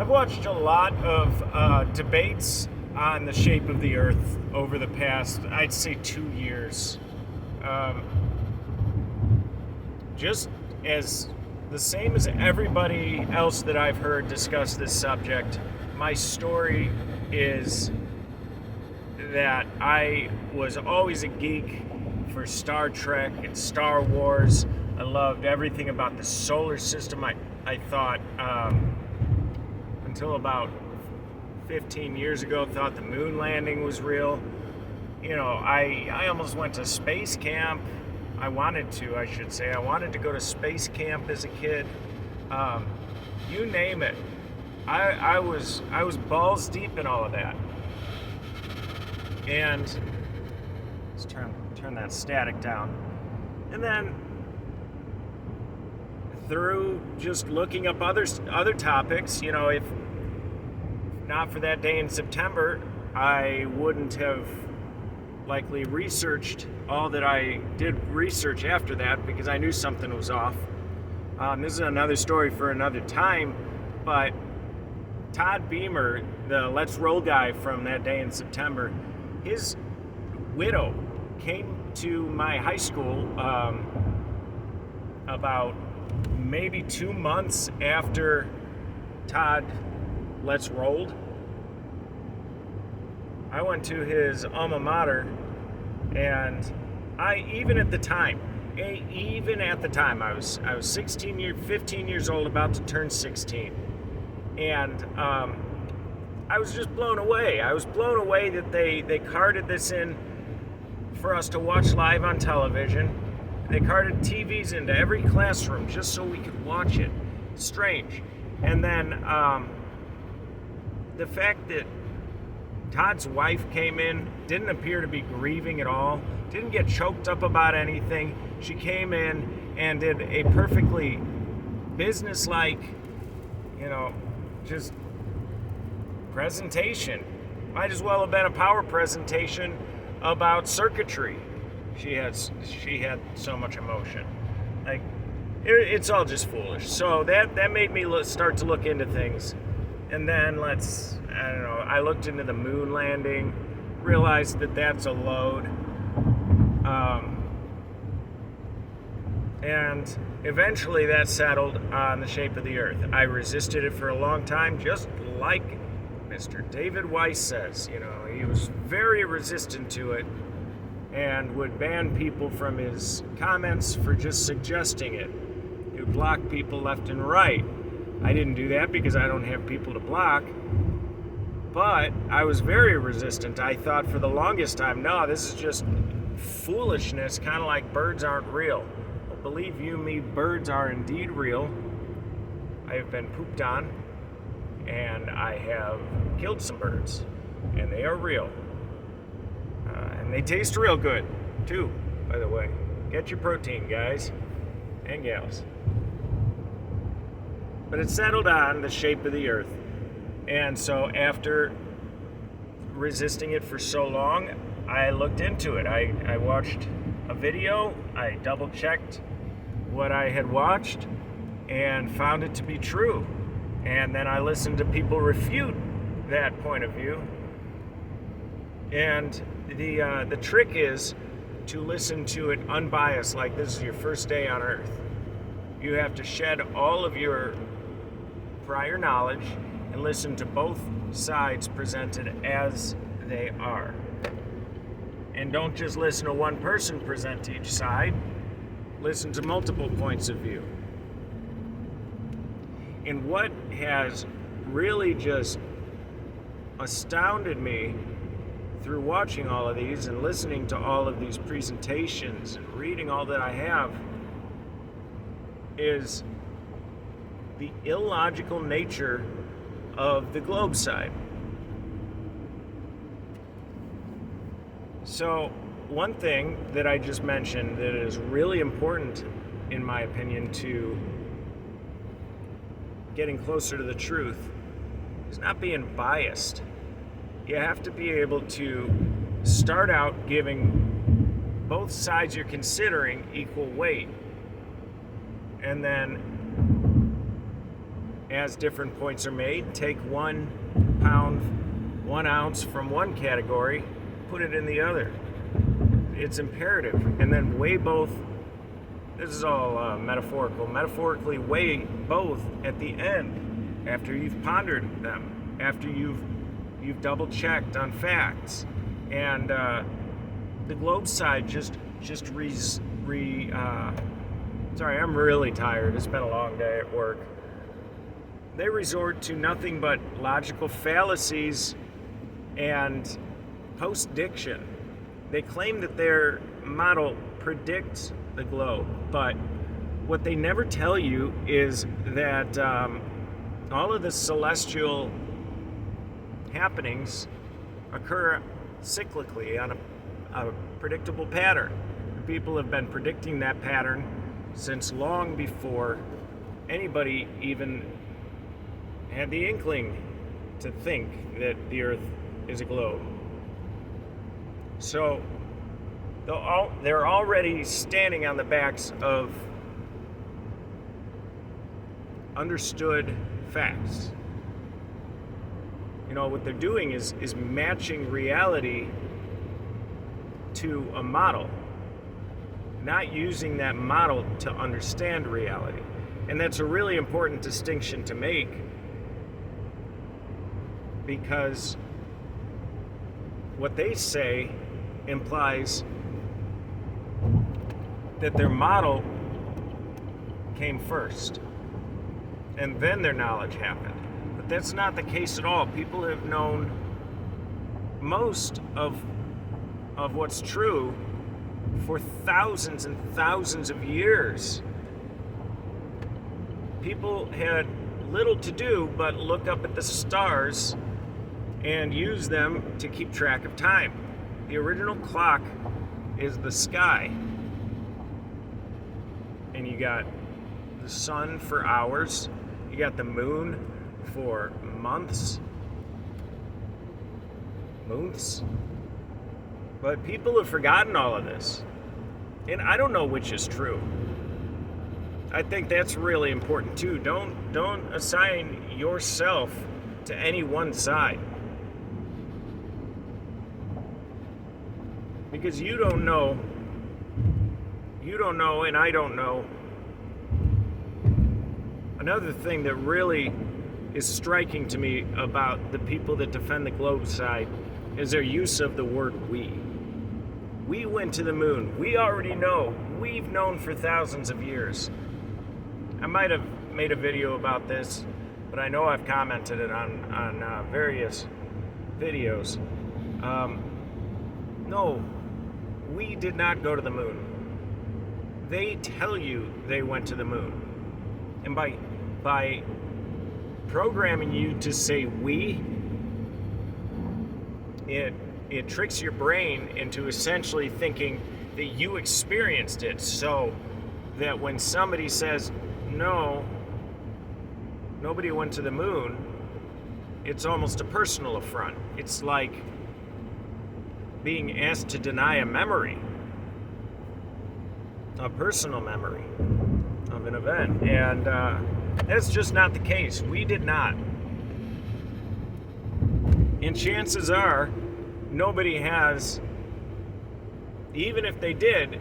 I've watched a lot of debates on the shape of the Earth over the past, I'd say, 2 years. Um, just as the same as everybody else that I've heard discuss this subject, my story is that I was always a geek for Star Trek and Star Wars. I loved everything about the solar system. I thought, until about 15 years ago, thought the moon landing was real. You know, I almost went to space camp. I wanted to go to space camp as a kid. You name it. I was balls deep in all of that. And let's turn that static down. And then through just looking up other topics, you know, if not for that day in September, I wouldn't have likely researched all that I did research after that, because I knew something was off. This is another story for another time, but Todd Beamer, the Let's Roll guy from that day in September, his widow came to my high school about maybe 2 months after Todd Let's Rolled. I went to his alma mater, and even at the time, I was 15 years old, about to turn 16, and I was just blown away. I was blown away that they carted this in for us to watch live on television. They carted TVs into every classroom just so we could watch it. Strange. And then the fact that Todd's wife came in, didn't appear to be grieving at all, didn't get choked up about anything. She came in and did a perfectly businesslike, just presentation. Might as well have been a power presentation about circuitry. She had so much emotion. Like, it's all just foolish. So that made me start to look into things. And then I looked into the moon landing, realized that that's a load. And eventually that settled on the shape of the Earth. I resisted it for a long time, just like Mr. David Weiss says. He was very resistant to it and would ban people from his comments for just suggesting it. He would block people left and right. I didn't do that because I don't have people to block, but I was very resistant. I thought for the longest time, no, this is just foolishness, kind of like birds aren't real. Well, believe you me, birds are indeed real. I have been pooped on, and I have killed some birds, and they are real. And they taste real good, too, by the way. Get your protein, guys and gals. But it settled on the shape of the Earth. And so after resisting it for so long, I looked into it. I watched a video, I double-checked what I had watched, and found it to be true. And then I listened to people refute that point of view. And the trick is to listen to it unbiased, like this is your first day on Earth. You have to shed all of your prior knowledge and listen to both sides presented as they are. And don't just listen to one person present each side. Listen to multiple points of view. And what has really just astounded me through watching all of these and listening to all of these presentations and reading all that I have is the illogical nature of the globe side. So, one thing that I just mentioned that is really important, in my opinion, to getting closer to the truth is not being biased. You have to be able to start out giving both sides you're considering equal weight, and then as different points are made, take 1 pound, 1 ounce from one category, put it in the other. It's imperative. And then weigh both. This is all metaphorical. Metaphorically weigh both at the end, after you've pondered them, after you've double checked on facts. And the globe side sorry, I'm really tired. It's been a long day at work. They resort to nothing but logical fallacies and post-diction. They claim that their model predicts the globe, but what they never tell you is that all of the celestial happenings occur cyclically on a predictable pattern. People have been predicting that pattern since long before anybody even had the inkling to think that the Earth is a globe. So they're already standing on the backs of understood facts. You know, what they're doing is matching reality to a model, not using that model to understand reality. And that's a really important distinction to make, because what they say implies that their model came first and then their knowledge happened. But that's not the case at all. People have known most of what's true for thousands and thousands of years. People had little to do but look up at the stars and use them to keep track of time. The original clock is the sky. And you got the sun for hours, you got the moon for months. But people have forgotten all of this. And I don't know which is true. I think that's really important too. Don't assign yourself to any one side. Because you don't know, and I don't know. Another thing that really is striking to me about the people that defend the globe side is their use of the word we. We went to the moon. We already know. We've known for thousands of years. I might have made a video about this, but I know I've commented it on various videos. No, we did not go to the moon. They tell you they went to the moon. And by programming you to say we, it tricks your brain into essentially thinking that you experienced it, so that when somebody says, no, nobody went to the moon, it's almost a personal affront. It's like being asked to deny a memory, a personal memory of an event. And that's just not the case. We did not. And chances are, nobody has, even if they did,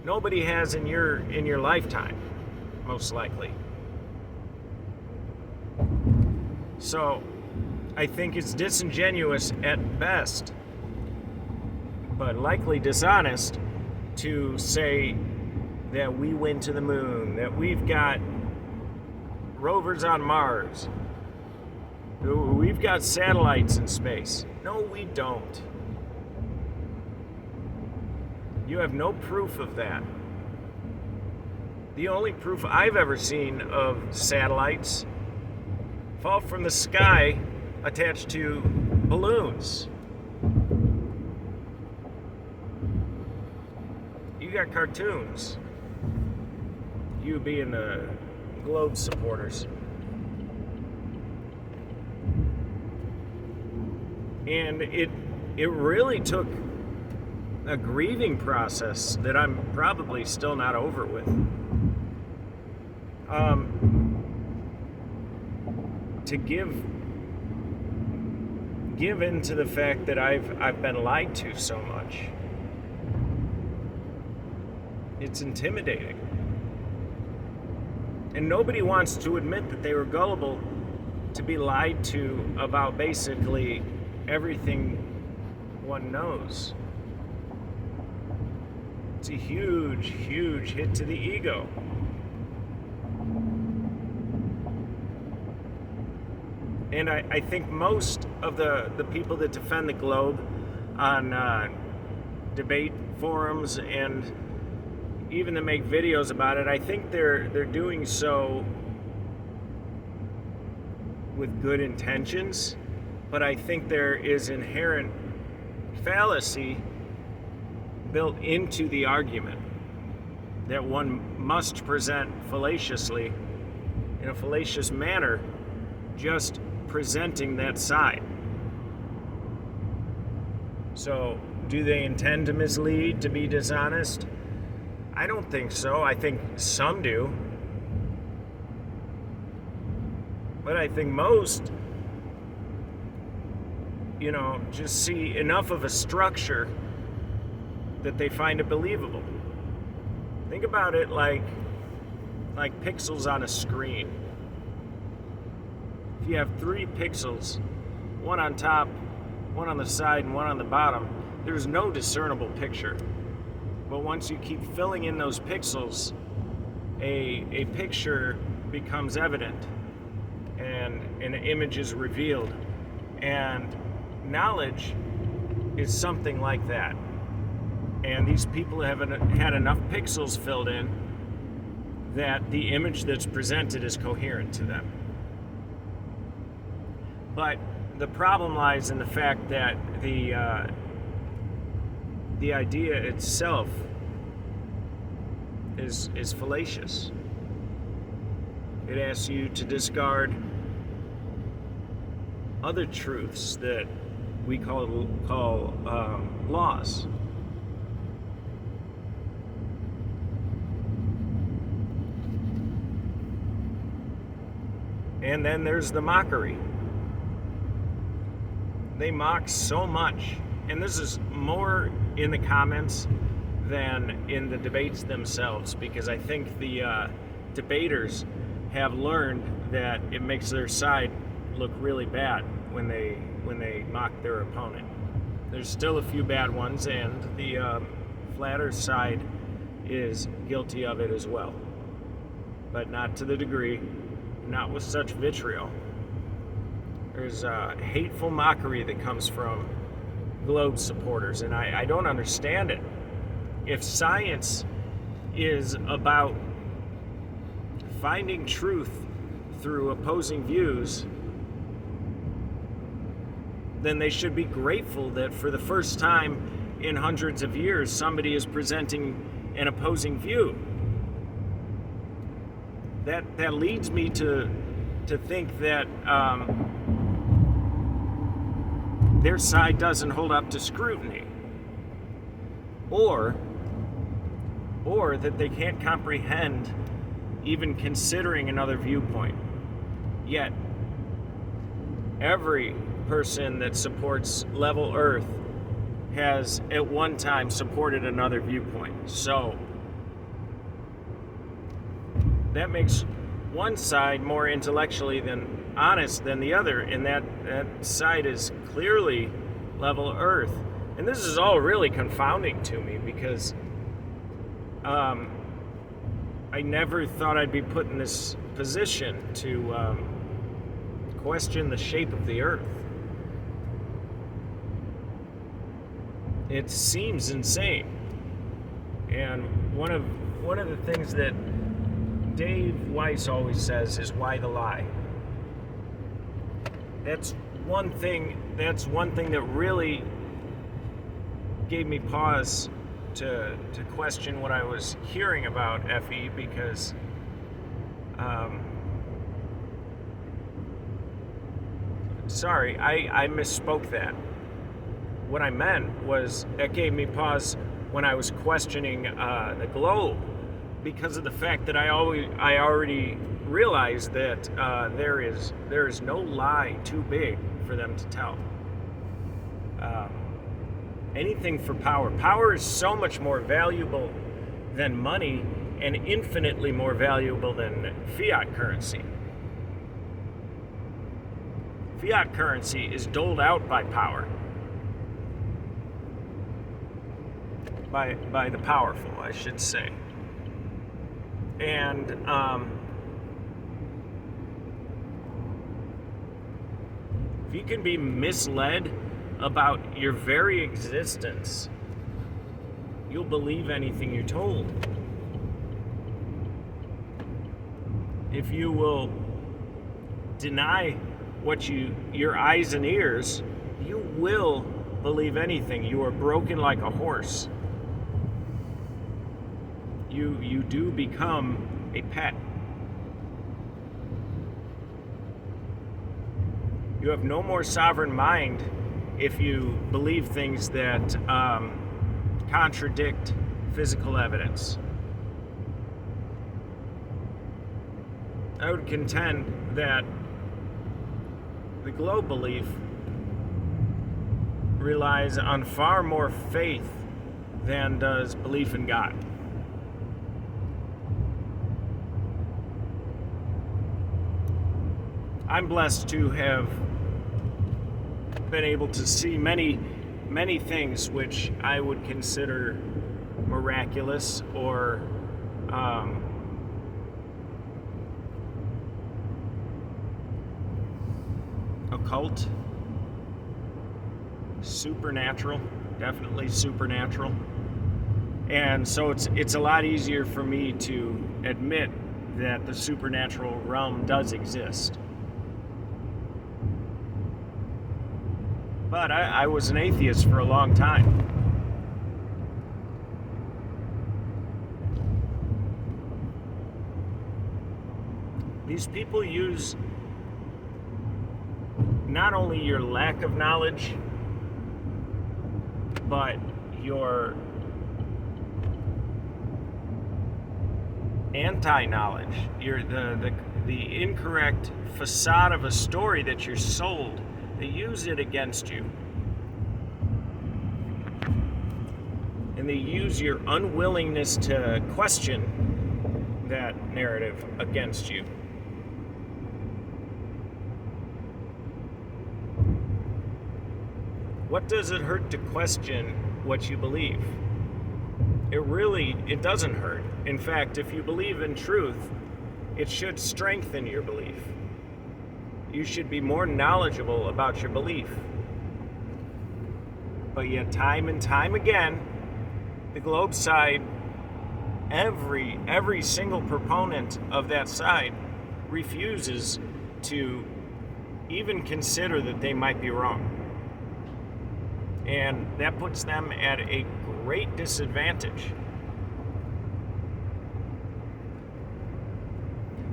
nobody has in your lifetime, most likely. So I think it's disingenuous at best, but likely dishonest, to say that we went to the moon, that we've got rovers on Mars, we've got satellites in space. No, we don't. You have no proof of that. The only proof I've ever seen of satellites fall from the sky attached to balloons. You got cartoons. You being the globe supporters. And it really took a grieving process that I'm probably still not over with. to give into the fact that I've been lied to so much. It's intimidating. And nobody wants to admit that they were gullible to be lied to about basically everything one knows. It's a huge, huge hit to the ego. And I think most of the people that defend the globe on debate forums and even to make videos about it, I think they're doing so with good intentions, but I think there is inherent fallacy built into the argument that one must present fallaciously, in a fallacious manner, just presenting that side. So, do they intend to mislead, to be dishonest? I don't think so. I think some do. But I think most, just see enough of a structure that they find it believable. Think about it like pixels on a screen. If you have 3 pixels, one on top, one on the side, and one on the bottom, there's no discernible picture. But once you keep filling in those pixels, a picture becomes evident and an image is revealed. And knowledge is something like that. And these people have had enough pixels filled in that the image that's presented is coherent to them. But the problem lies in the fact that the idea itself is fallacious. It asks you to discard other truths that we call laws. And then there's the mockery. They mock so much, and this is more in the comments than in the debates themselves, because I think the debaters have learned that it makes their side look really bad when they mock their opponent. There's still a few bad ones, and the flat earth side is guilty of it as well, but not to the degree, not with such vitriol. There's a hateful mockery that comes from globe supporters, and I don't understand it. If science is about finding truth through opposing views, then they should be grateful that for the first time in hundreds of years, somebody is presenting an opposing view. That leads me to think that their side doesn't hold up to scrutiny, or that they can't comprehend even considering another viewpoint. Yet, every person that supports level Earth has at one time supported another viewpoint. So, that makes one side more intellectually honest than the other, and that side is clearly level Earth. And this is all really confounding to me, because I never thought I'd be put in this position to question the shape of the Earth. It seems insane. And one of the things that Dave Weiss always says is, why the lie? That's one thing that really gave me pause to question what I was hearing about FE, because sorry, I misspoke that. What I meant was that gave me pause when I was questioning the globe, because of the fact that I already realize that there is no lie too big for them to tell. Anything for power. Power is so much more valuable than money and infinitely more valuable than fiat currency. Fiat currency is doled out by power. By the powerful, I should say. And if you can be misled about your very existence, you'll believe anything you're told. If you will deny what your eyes and ears, you will believe anything. You are broken like a horse. You do become a pet. You have no more sovereign mind if you believe things that contradict physical evidence. I would contend that the globe belief relies on far more faith than does belief in God. I'm blessed to have been able to see many things which I would consider miraculous or occult, supernatural, definitely supernatural. And so it's a lot easier for me to admit that the supernatural realm does exist. But I was an atheist for a long time. These people use not only your lack of knowledge, but your anti-knowledge, the incorrect facade of a story that you're sold. They use it against you. And they use your unwillingness to question that narrative against you. What does it hurt to question what you believe? It doesn't hurt. In fact, if you believe in truth, it should strengthen your belief. You should be more knowledgeable about your belief. But yet, time and time again, the globe side, every single proponent of that side refuses to even consider that they might be wrong. And that puts them at a great disadvantage.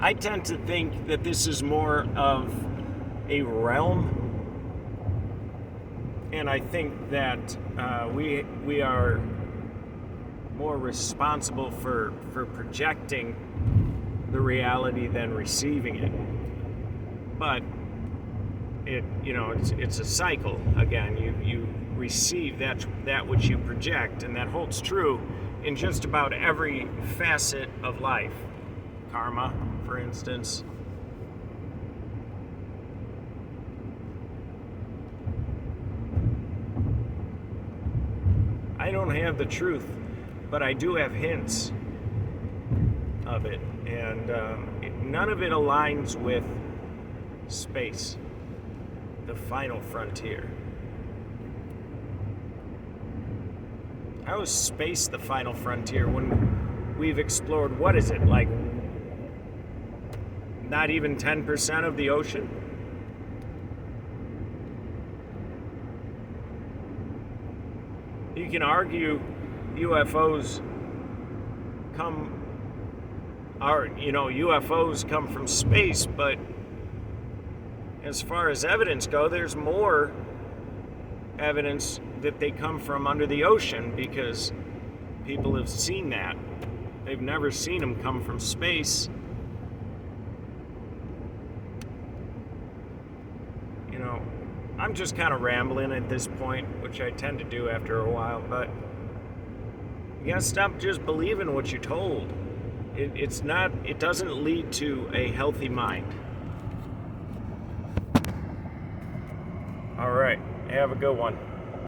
I tend to think that this is more of a realm, and I think that we are more responsible for projecting the reality than receiving it. But it's a cycle. Again, you receive that which you project, and that holds true in just about every facet of life. Karma, for instance. I don't have the truth, but I do have hints of it, and none of it aligns with space, the final frontier. How is space the final frontier when we've explored, what is it, like not even 10% of the ocean? You can argue UFOs come from space, but as far as evidence go, there's more evidence that they come from under the ocean, because people have seen that. They've never seen them come from space. know, I'm just kind of rambling at this point, which I tend to do after a while, but you gotta stop just believing what you're told. It doesn't lead to a healthy mind. All right, have a good one.